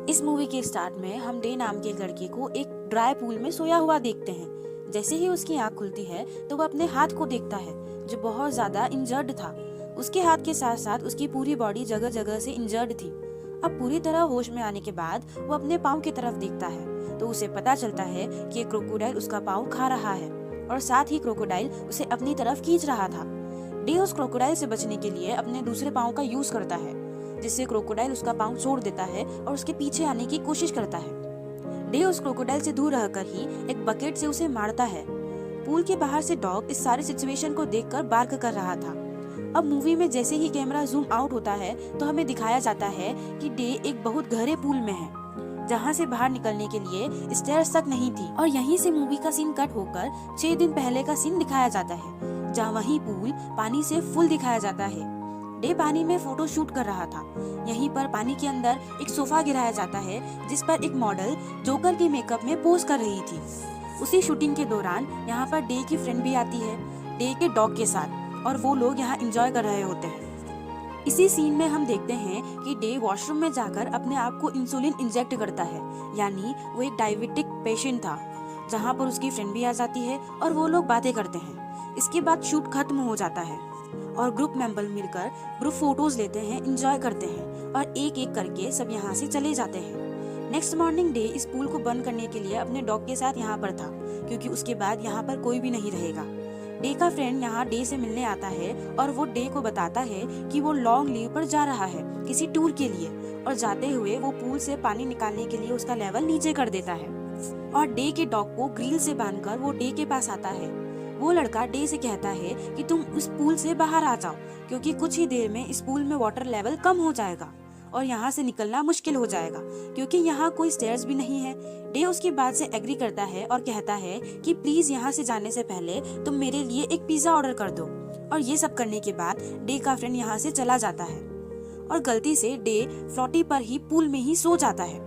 इस मूवी के स्टार्ट में हम डे नाम के एक लड़के को एक ड्राई पूल में सोया हुआ देखते हैं। जैसे ही उसकी आंख खुलती है तो वो अपने हाथ को देखता है जो बहुत ज्यादा इंजर्ड था। उसके हाथ के साथ साथ उसकी पूरी बॉडी जगह जगह से इंजर्ड थी। अब पूरी तरह होश में आने के बाद वो अपने पाँव की तरफ देखता है तो उसे पता चलता है कि एक क्रोकोडाइल उसका पाँव खा रहा है और साथ ही क्रोकोडाइल उसे अपनी तरफ खींच रहा था। डे उस क्रोकोडाइल से बचने के लिए अपने दूसरे पाँव का यूज करता है जिससे क्रोकोडाइल उसका पाँव छोड़ देता है और उसके पीछे आने की कोशिश करता है। डे उस क्रोकोडाइल से दूर रहकर ही एक बकेट से उसे मारता है। पूल के बाहर से डॉग इस सारे सिचुएशन को देखकर बार्क कर रहा था। अब मूवी में जैसे ही कैमरा जूम आउट होता है तो हमें दिखाया जाता है कि डे एक बहुत गहरे पूल में है जहाँ से बाहर निकलने के लिए स्टेयर्स तक नहीं थी और यहीं से मूवी का सीन कट होकर 6 दिन पहले का सीन दिखाया जाता है जहाँ वही पूल पानी से फुल दिखाया जाता है। डे पानी में फोटो शूट कर रहा था। यहीं पर पानी के अंदर एक सोफा गिराया जाता है जिस पर एक मॉडल जोकर के मेकअप में पोज कर रही थी। उसी शूटिंग के दौरान यहाँ पर डे की फ्रेंड भी आती है डे के डॉग के साथ और वो लोग यहाँ एंजॉय कर रहे होते हैं। इसी सीन में हम देखते हैं कि डे वॉशरूम में जाकर अपने आप को इंसुलिन इंजेक्ट करता है, यानी वो एक डायबिटिक पेशेंट था। जहाँ पर उसकी फ्रेंड भी आ जाती है और वो लोग बातें करते हैं। इसके बाद शूट खत्म हो जाता है और ग्रुप मेंबर मिलकर ग्रुप फोटोज लेते हैं, एंजॉय करते हैं और एक एक करके सब यहाँ से चले जाते हैं। नेक्स्ट मॉर्निंग डे इस पूल को बंद करने के लिए अपने डॉग के साथ यहाँ पर था क्योंकि उसके बाद यहाँ पर कोई भी नहीं रहेगा। डे का फ्रेंड यहाँ डे से मिलने आता है और वो डे को बताता है कि वो लॉन्ग लीव पर जा रहा है किसी टूर के लिए और जाते हुए वो पूल से पानी निकालने के लिए उसका लेवल नीचे कर देता है और डे के डॉग को ग्रिल से बांधकर वो डे के पास आता है। वो लड़का डे से कहता है कि तुम इस पूल से बाहर आ जाओ क्योंकि कुछ ही देर में इस पूल में वाटर लेवल कम हो जाएगा और यहाँ से निकलना मुश्किल हो जाएगा क्योंकि यहाँ कोई स्टेयर्स भी नहीं है। डे उसकी बात से एग्री करता है और कहता है कि प्लीज यहाँ से जाने से पहले तुम मेरे लिए एक पिज्जा ऑर्डर कर दो। और ये सब करने के बाद डे का फ्रेंड यहाँ से चला जाता है और गलती से डे फ्लोटी पर ही पूल में ही सो जाता है।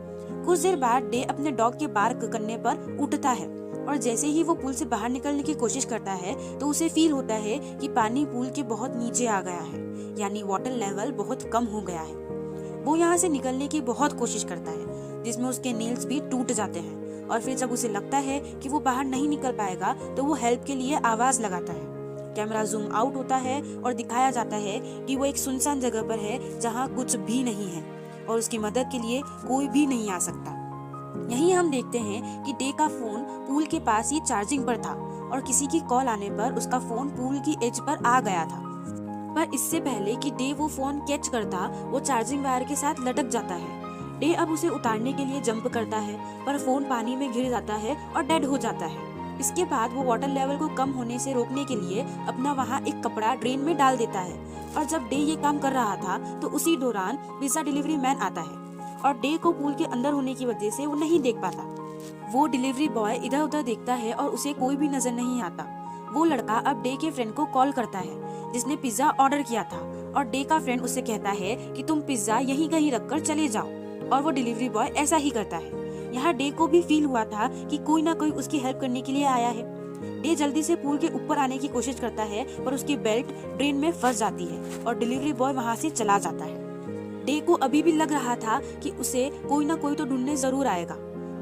कुछ देर बाद डे अपने डॉग के बार्क करने पर उठता है और जैसे ही वो पूल से बाहर निकलने की कोशिश करता है तो उसे फील होता है कि पानी पूल के बहुत नीचे आ गया है, यानी वाटर लेवल बहुत कम हो गया है। वो यहाँ से निकलने की बहुत कोशिश करता है जिसमें उसके नेल्स भी टूट जाते हैं और फिर जब उसे लगता है कि वो बाहर नहीं निकल पाएगा तो वो हेल्प के लिए आवाज लगाता है। कैमरा जूम आउट होता है और दिखाया जाता है कि वो एक सुनसान जगह पर है जहाँ कुछ भी नहीं है और उसकी मदद के लिए कोई भी नहीं आ सकता। यहीं हम देखते हैं कि डे का फोन पूल के पास ही चार्जिंग पर था और किसी की कॉल आने पर उसका फोन पूल की एज पर आ गया था। पर इससे पहले कि डे वो फोन कैच करता वो चार्जिंग वायर के साथ लटक जाता है। डे अब उसे उतारने के लिए जंप करता है पर फोन पानी में गिर जाता है और डेड हो जाता है। इसके बाद वो वाटर लेवल को कम होने से रोकने के लिए अपना वहाँ एक कपड़ा ड्रेन में डाल देता है और जब डे ये काम कर रहा था तो उसी दौरान पिज्जा डिलीवरी मैन आता है और डे को पूल के अंदर होने की वजह से वो नहीं देख पाता। वो डिलीवरी बॉय इधर उधर देखता है और उसे कोई भी नजर नहीं आता। वो लड़का अब डे के फ्रेंड को कॉल करता है जिसने पिज्जा ऑर्डर किया था और डे का फ्रेंड उससे कहता है कि तुम पिज्जा यहीं कहीं रखकर चले जाओ और वो डिलीवरी बॉय ऐसा ही करता है। यहाँ डे को भी फील हुआ था कि कोई ना कोई उसकी हेल्प करने के लिए आया है। डे जल्दी से पूल के ऊपर आने की कोशिश करता है पर उसकी बेल्ट ड्रेन में फंस जाती है और डिलीवरी बॉय वहाँ से चला जाता है। डे को अभी भी लग रहा था कि उसे कोई ना कोई तो ढूंढने जरूर आएगा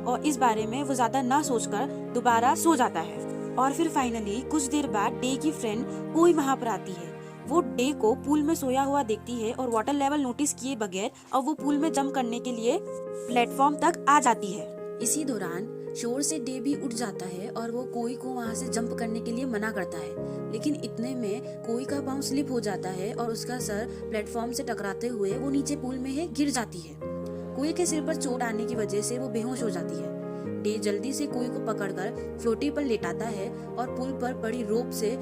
और इस बारे में वो ज्यादा ना सोचकर दोबारा सो जाता है। और फिर फाइनली कुछ देर बाद डे की फ्रेंड कोई वहाँ पर आती है। वो डे को पूल में सोया हुआ देखती है और वाटर लेवल नोटिस किए बगैर अब वो पूल में जंप करने के लिए प्लेटफॉर्म तक आ जाती है। इसी दौरान शोर से डे भी उठ जाता है और वो कोई को वहाँ से जंप करने के लिए मना करता है, लेकिन इतने में कोई का पाँव स्लिप हो जाता है और उसका सर प्लेटफॉर्म से टकराते हुए वो नीचे पूल में है गिर जाती है। कोई के सिर पर चोट आने की वजह से वो बेहोश हो जाती है। डे जल्दी से कोई को पकड़कर फ्लोटी पर लेटाता है और पुल पर पड़ी रोप से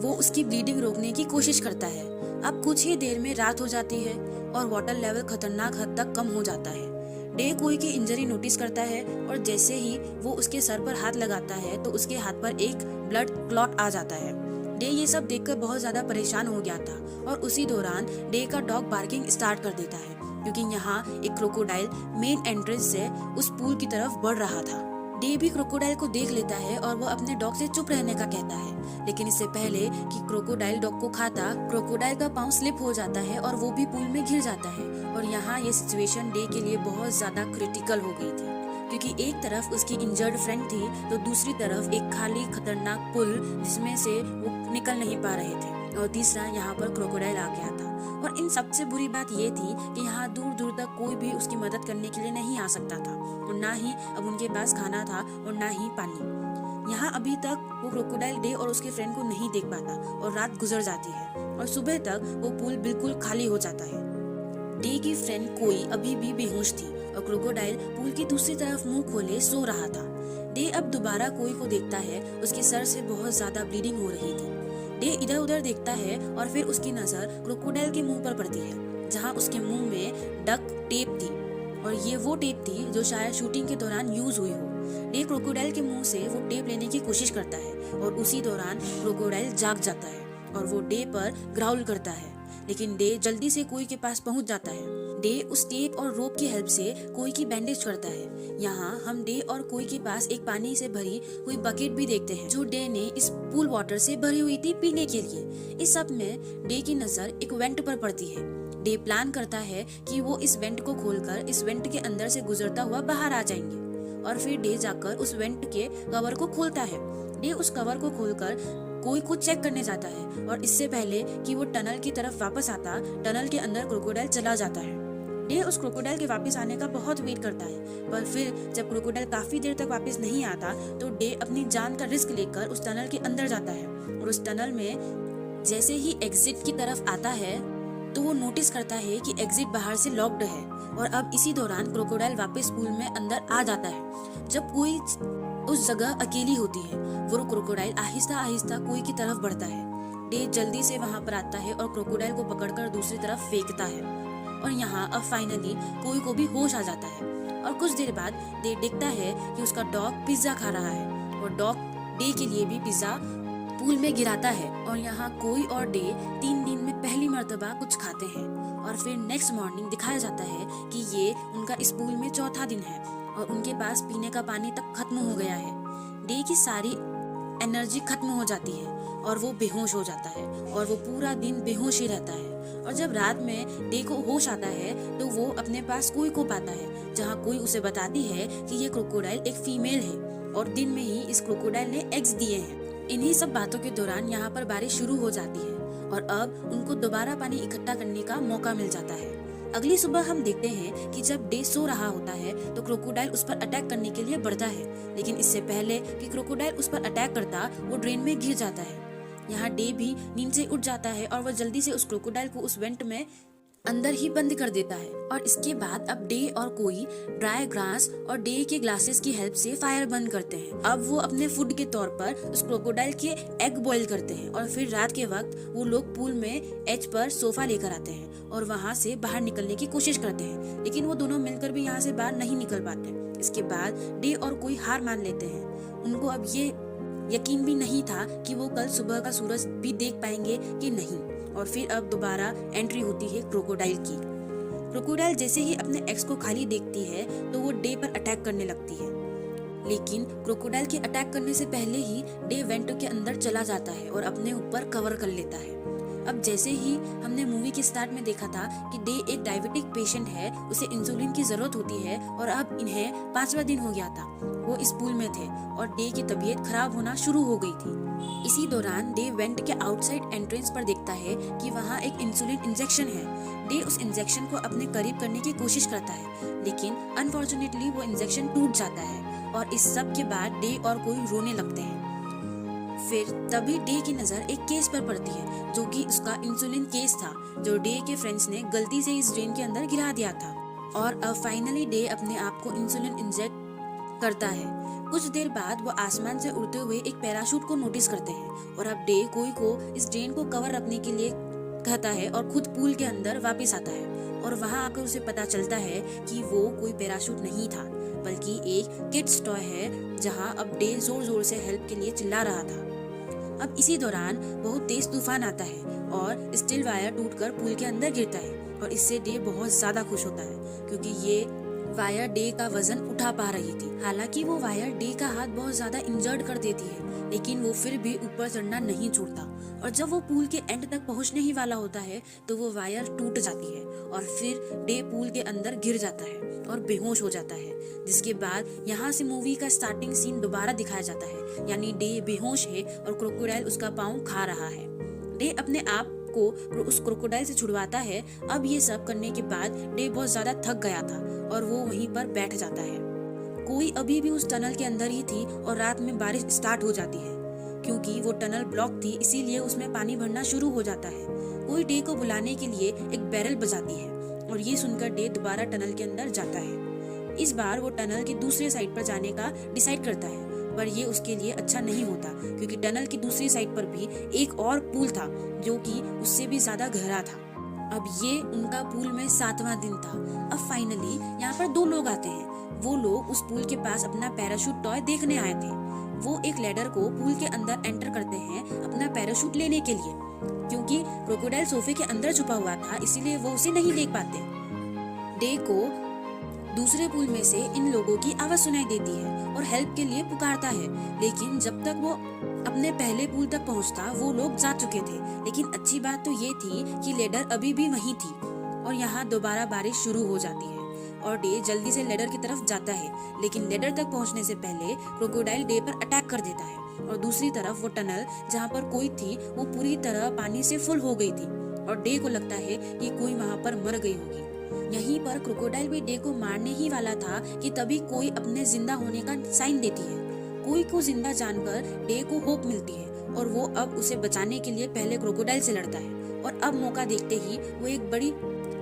वो उसकी ब्लीडिंग रोकने की कोशिश करता है। अब कुछ ही देर में रात हो जाती है और वाटर लेवल खतरनाक हद तक कम हो जाता है। डे कोई की इंजरी नोटिस करता है और जैसे ही वो उसके सर पर हाथ लगाता है तो उसके हाथ पर एक ब्लड क्लॉट आ जाता है। डे ये सब देखकर बहुत ज्यादा परेशान हो गया था और उसी दौरान डे का डॉग बार्किंग स्टार्ट कर देता है क्योंकि यहाँ एक क्रोकोडाइल मेन एंट्रेंस से उस पूल की तरफ बढ़ रहा था। डे भी क्रोकोडाइल को देख लेता है और वो अपने डॉग से चुप रहने का कहता है, लेकिन इससे पहले कि क्रोकोडाइल डॉग को खाता, क्रोकोडाइल का पाँव स्लिप हो जाता है और वो भी पूल में गिर जाता है। और यहाँ ये सिचुएशन डे के लिए बहुत ज्यादा क्रिटिकल हो गई थी, क्योंकि एक तरफ उसकी इंजर्ड फ्रेंड थी तो दूसरी तरफ एक खाली खतरनाक पुल जिसमें से वो निकल नहीं पा रहे थे, और तीसरा यहाँ पर क्रोकोडाइल आ गया था। और इन सबसे बुरी बात ये थी कि यहाँ दूर दूर तक कोई भी उसकी मदद करने के लिए नहीं आ सकता था, और ना ही अब उनके पास खाना था और ना ही पानी। यहाँ अभी तक वो क्रोकोडाइल डे और उसके फ्रेंड को नहीं देख पाता और रात गुजर जाती है और सुबह तक वो पूल बिल्कुल खाली हो जाता है। डे की फ्रेंड कोई अभी भी बेहोश थी और क्रोकोडाइल पूल की दूसरी तरफ मुंह खोले सो रहा था। डे अब दोबारा कोई को देखता है, उसके सर से बहुत ज्यादा ब्लीडिंग हो रही थी। डे इधर उधर देखता है और फिर उसकी नजर क्रोकोडाइल के मुंह पर पड़ती है, जहां उसके मुंह में डक टेप थी, और ये वो टेप थी जो शायद शूटिंग के दौरान यूज हुई हो। डे क्रोकोडाइल के मुंह से वो टेप लेने की कोशिश करता है और उसी दौरान क्रोकोडाइल जाग जाता है और वो डे पर ग्राउल करता है, लेकिन डे जल्दी से कोई के पास पहुंच जाता है। डे उस टेप और रोप की हेल्प से कोई की बैंडेज करता है। यहाँ हम डे और कोई के पास एक पानी से भरी हुई बकेट भी देखते हैं, जो डे ने इस पूल वाटर से भरी हुई थी पीने के लिए। इस सब में डे की नजर एक वेंट पर पड़ती है। डे प्लान करता है कि वो इस वेंट को खोलकर इस वेंट के अंदर से गुजरता हुआ बाहर आ जाएंगे, और फिर डे जाकर उस वेंट के कवर को खोलता है। डे उस कवर को खोलकर कोई को चेक करने जाता है, और इससे पहले कि वो टनल की तरफ वापस आता, टनल के अंदर क्रोकोडाइल चला जाता है। डे उस क्रोकोडाइल के वापस आने का बहुत वेट करता है, पर फिर जब क्रोकोडाइल काफी देर तक वापस नहीं आता तो डे अपनी जान का रिस्क लेकर उस टनल के अंदर जाता है। और उस टनल में जैसे ही एग्जिट की तरफ आता है तो वो नोटिस करता है कि एग्जिट बाहर से लॉक्ड है, और अब इसी दौरान क्रोकोडाइल वापस पूल में अंदर आ जाता है। जब कोई उस जगह अकेली होती है, वो क्रोकोडाइल आहिस्ता आहिस्ता कोई की तरफ बढ़ता है। डे जल्दी से वहां पर आता है और क्रोकोडाइल को पकड़कर दूसरी तरफ फेंकता है, और यहाँ अब फाइनली कोई को भी होश आ जाता है। और कुछ देर बाद डे देखता है कि उसका डॉग पिज्जा खा रहा है, और डॉग डे के लिए भी पिज्जा पूल में गिराता है। और यहाँ कोई और डे 3 दिन में पहली मर्तबा कुछ खाते हैं, और फिर नेक्स्ट मॉर्निंग दिखाया जाता है कि ये उनका इस पूल में चौथा दिन है और उनके पास पीने का पानी तक खत्म हो गया है। डे की सारी एनर्जी खत्म हो जाती है और वो बेहोश हो जाता है, और वो पूरा दिन बेहोश ही रहता है। और जब रात में डे को होश आता है तो वो अपने पास कोई को पाता है, जहाँ कोई उसे बताती है कि ये क्रोकोडाइल एक फीमेल है और दिन में ही इस क्रोकोडाइल ने एग्स दिए हैं। इन्हीं सब बातों के दौरान यहाँ पर बारिश शुरू हो जाती है और अब उनको दोबारा पानी इकट्ठा करने का मौका मिल जाता है। अगली सुबह हम देखते हैं कि जब डे सो रहा होता है तो क्रोकोडाइल उस पर अटैक करने के लिए बढ़ता है, लेकिन इससे पहले कि क्रोकोडाइल उस पर अटैक करता वो ड्रेन में गिर जाता है। यहाँ डे भी नींद से उठ जाता है और वह जल्दी से उस क्रोकोडाइल को उस वेंट में अंदर ही बंद कर देता है। और इसके बाद अब डे और कोई ड्राई ग्रास और डे के ग्लासेस की हेल्प से फायर बंद करते हैं। अब वो अपने फूड के तौर पर उस क्रोकोडाइल के एग बॉईल करते हैं, और फिर रात के वक्त वो लोग पूल में एज पर सोफा लेकर आते हैं और वहाँ से बाहर निकलने की कोशिश करते हैं, लेकिन वो दोनों मिलकर भी यहाँ से बाहर नहीं निकल पाते। इसके बाद डे और कोई हार मान लेते हैं। उनको अब ये यकीन भी नहीं था कि वो कल सुबह का सूरज भी देख पाएंगे कि नहीं। और फिर अब दोबारा एंट्री होती है क्रोकोडाइल की। क्रोकोडाइल जैसे ही अपने एक्स को खाली देखती है तो वो डे पर अटैक करने लगती है, लेकिन क्रोकोडाइल के अटैक करने से पहले ही डे वेंट के अंदर चला जाता है और अपने ऊपर कवर कर लेता है। अब जैसे ही हमने मूवी के स्टार्ट में देखा था कि डे एक डायबिटिक पेशेंट है, उसे इंसुलिन की जरूरत होती है, और अब इन्हें 5वां दिन हो गया था। वो इस पूल में थे और डे की तबीयत खराब होना शुरू हो गई थी। इसी दौरान डे वेंट के आउटसाइड एंट्रेंस पर देखता है कि वहाँ एक इंसुलिन इंजेक्शन है। डे उस इंजेक्शन को अपने करीब करने की कोशिश करता है, लेकिन अनफॉर्चुनेटली वो इंजेक्शन टूट जाता है, और इस सब के बाद डे और कोई रोने लगते हैं। फिर तभी डे की नजर एक केस पर पड़ती है, जो कि उसका इंसुलिन केस था, जो डे के फ्रेंड्स ने गलती से इस ड्रेन के अंदर गिरा दिया था। और अब फाइनली डे अपने आप को इंसुलिन इंजेक्ट करता है। कुछ देर बाद वो आसमान से उड़ते हुए एक पैराशूट को नोटिस करते हैं, और अब डे कोई को इस ड्रेन को कवर रखने के लिए कहता है और खुद पूल के अंदर वापस आता है। और वहाँ आकर उसे पता चलता है कि वो कोई पैराशूट नहीं था, बल्कि एक किड्स टॉय है, जहाँ अब डे जोर जोर से हेल्प के लिए चिल्ला रहा था। अब इसी दौरान बहुत तेज तूफान आता है और स्टील वायर टूटकर पूल के अंदर गिरता है, और इससे डे बहुत ज्यादा खुश होता है, क्योंकि ये वायर डे का वजन उठा पा रही थी। हालांकि वो वायर डे का हाथ बहुत ज्यादा इंजर्ड कर देती है, लेकिन वो फिर भी ऊपर चढ़ना नहीं छोड़ता। और जब वो पूल के एंड तक पहुंचने ही वाला होता है तो वो वायर टूट जाती है और फिर डे पूल के अंदर गिर जाता है और बेहोश हो जाता है। जिसके बाद यहाँ से मूवी का स्टार्टिंग सीन दोबारा दिखाया जाता है, यानी डे बेहोश है और क्रोकोडाइल उसका पाँव खा रहा है। डे अपने आप को उस क्रोकोडाइल से छुड़वाता है। अब ये सब करने के बाद डे बहुत ज्यादा थक गया था और वो वहीं पर बैठ जाता है। कोई अभी भी उस टनल के अंदर ही थी और रात में बारिश स्टार्ट हो जाती है। क्योंकि वो टनल ब्लॉक थी इसीलिए उसमें पानी भरना शुरू हो जाता है। कोई डे को बुलाने के लिए एक बैरल बजाती है और ये सुनकर डे दोबारा टनल के अंदर जाता है। इस बार वो टनल के दूसरे साइड पर जाने का डिसाइड करता है, पर ये उसके लिए अच्छा नहीं होता क्योंकि टनल की दूसरी साइड पर भी एक और पूल था जो कि उससे भी ज्यादा गहरा था। अब ये उनका पूल में 7वां दिन था। अब फाइनली यहाँ पर 2 लोग आते हैं। वो लोग उस पूल के पास अपना पैराशूट टॉय देखने आए थे। वो एक लैडर को पूल के अंदर एंटर करते हैं अपना पैराशूट लेने के लिए। क्योंकि क्रोकोडाइल सोफे के अंदर छुपा हुआ था इसीलिए वो उसे नहीं देख पाते। डे को दूसरे पूल में से इन लोगों की आवाज सुनाई देती है और हेल्प के लिए पुकारता है, लेकिन जब तक वो अपने पहले पूल तक पहुंचता वो लोग जा चुके थे। लेकिन अच्छी बात तो ये थी कि लेडर अभी भी वहीं थी और यहाँ दोबारा बारिश शुरू हो जाती है और डे जल्दी से लेडर की तरफ जाता है, लेकिन लेडर तक पहुंचने से पहले क्रोकोडाइल डे पर अटैक कर देता है। और दूसरी तरफ वो टनल जहाँ पर कोई थी वो पूरी तरह पानी से फुल हो गई थी और डे को लगता है कि कोई वहाँ पर मर गई होगी। यहीं पर क्रोकोडाइल भी डे को मारने ही वाला था कि तभी कोई अपने जिंदा होने का साइन देती है। कोई को जिंदा जानकर डे को होप मिलती है और वो अब उसे बचाने के लिए पहले क्रोकोडाइल से लड़ता है और अब मौका देखते ही वो एक बड़ी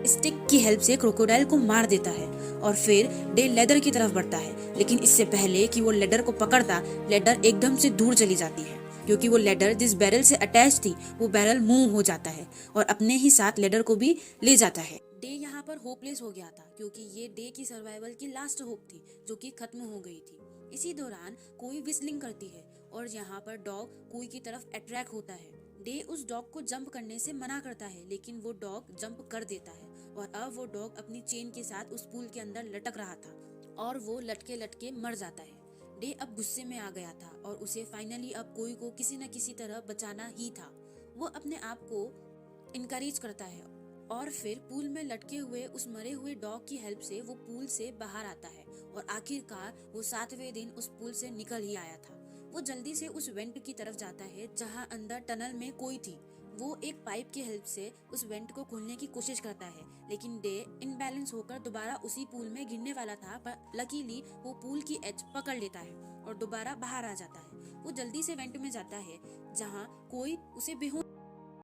स्टिक की हेल्प से क्रोकोडाइल को मार देता है और फिर डे लेदर की तरफ बढ़ता है। लेकिन इससे पहले कि वो लेडर को पकड़ता, लेडर एकदम से दूर चली जाती है क्योंकि वो लेडर जिस बैरल से अटैच थी वो बैरल मूव हो जाता है और अपने ही साथ लेडर को भी ले जाता है। डे यहाँ पर होपलेस हो गया था क्योंकि ये डे की सर्वाइवल की लास्ट होप थी जो कि खत्म हो गई थी। इसी दौरान कोई विस्लिंग करती है और यहाँ पर डॉग कोई की तरफ अट्रैक्ट होता है। डे उस डॉग को जंप करने से मना करता है, लेकिन वो डॉग जंप कर देता है और अब वो डॉग अपनी चेन के साथ उस पूल के अंदर लटक रहा था और वो लटके लटके मर जाता है। डे अब गुस्से में आ गया था और उसे फाइनली अब कोई को किसी न किसी तरह बचाना ही था। वो अपने आप को इनकरेज करता है और फिर पूल में लटके हुए उस मरे हुए डॉग की हेल्प से वो पूल से बाहर आता है और आखिरकार वो 7वें दिन उस पूल से निकल ही आया था। वो जल्दी से उस वेंट की तरफ जाता है जहां अंदर टनल में कोई थी। वो एक पाइप की हेल्प से उस वेंट को खोलने की कोशिश करता है, लेकिन डे इनबैलेंस होकर दोबारा उसी पूल में गिरने वाला था, पर लकीली वो पूल की एज पकड़ लेता है और दोबारा बाहर आ जाता है। वो जल्दी से वेंट में जाता है जहाँ कोई उसे बेहोश